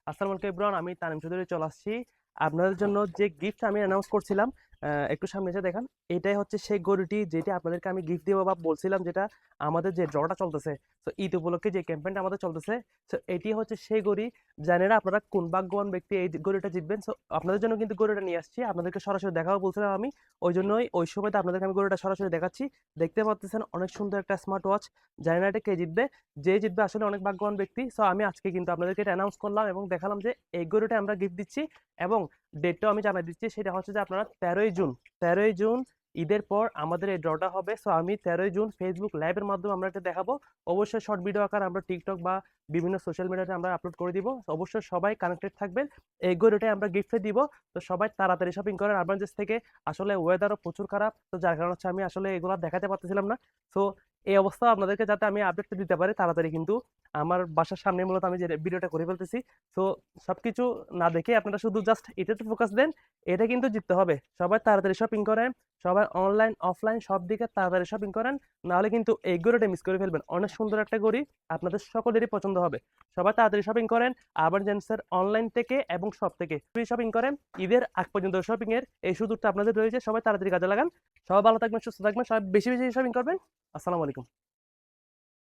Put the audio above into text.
আসসালামু আলাইকুম ইব্রান, আমি তানিম চৌধুরী চলে আসছি আপনাদের জন্য। যে গিফট আমি অ্যানাউন্স করছিলাম, একটু সামনে এসে দেখেন। এটাই হচ্ছে সেই গরুটি যেটি আপনাদেরকে আমি গিফট দিব বা বলছিলাম, যেটা আমাদের যে ড্রটা চলতেছে। তো ঈদ উপলক্ষে যে ক্যাম্পেইনটা আমাদের চলতেছে, তো এটি হচ্ছে সেই গরু। জানেন না আপনারা কোন ভাগ্যবান ব্যক্তি এই গরুটা জিতবেন। তো আপনাদের জন্য কিন্তু গরুটা নিয়ে আসছি, আপনাদেরকে সরাসরি দেখাবো বলছিলাম আমি। ওই জন্যই ওই সময়টা আপনাদেরকে আমি গরুটা সরাসরি দেখাচ্ছি। দেখতে পাচ্ছেন অনেক সুন্দর একটা স্মার্ট ওয়াচ। জানি না এটা কে জিতবে, যে জিতবে আসলে অনেক ভাগ্যবান ব্যক্তি। সো আমি আজকে কিন্তু আপনাদেরকে এটা অ্যানাউন্স করলাম এবং দেখালাম যে এই গরুটা আমরা গিফট দিচ্ছি। এবং ডেটটাও আমি জানাই দিচ্ছি, সেটা হচ্ছে যে আপনারা 13ই জুন, 13ই জুন ঈদের পর আমাদের এই ড্রটা হবে। সো আমি 13ই জুন ফেসবুক লাইভের মাধ্যমে আমরা এটা দেখাবো। অবশ্যই শর্ট ভিডিও আকার আমরা টিকটক বা বিভিন্ন সোশ্যাল মিডিয়াতে আমরা আপলোড করে দিব। অবশ্যই সবাই কানেক্টেড থাকবেন, এই গরুটাই আমরা গিফটে দিব। তো সবাই তাড়াতাড়ি শপিং করেন আরবানজেস থেকে। আসলে ওয়েদারও প্রচুর খারাপ, তো যার কারণে হচ্ছে আমি আসলে এগুলো দেখাতে পারতেছিলাম না। সো এই অবস্থা আপনাদেরকে যাতে আমি আপডেটটা দিতে পারি তাড়াতাড়ি, কিন্তু আমার বাসার সামনে মূলত আমি যে ভিডিওটা করে ফেলতেছি। তো সবকিছু না দেখে আপনারা শুধু জাস্ট এটাতে ফোকাস দেন। এটা কিন্তু জিততে হবে। সবাই তাড়াতাড়ি শপিং করেন, সবাই অনলাইন অফলাইন সব দিকে তাড়াতাড়ি শপিং করেন। নাহলে কিন্তু এই গড়িটা মিস করে ফেলবেন। অনেক সুন্দর একটা গড়ি, আপনাদের সকলেরই পছন্দ হবে। সবাই তাড়াতাড়ি শপিং করেন। আবার জেন্টসের অনলাইন থেকে এবং সব থেকে ফ্রি শপিং করেন। ঈদের আগ পর্যন্ত শপিং এর এই সুযোগটা আপনাদের রয়েছে, সবাই তাড়াতাড়ি কাজে লাগান। সবাই ভালো থাকবেন, সুস্থ থাকবেন, সবাই বেশি বেশি শপিং করবেন। আসসালামু আলাইকুম।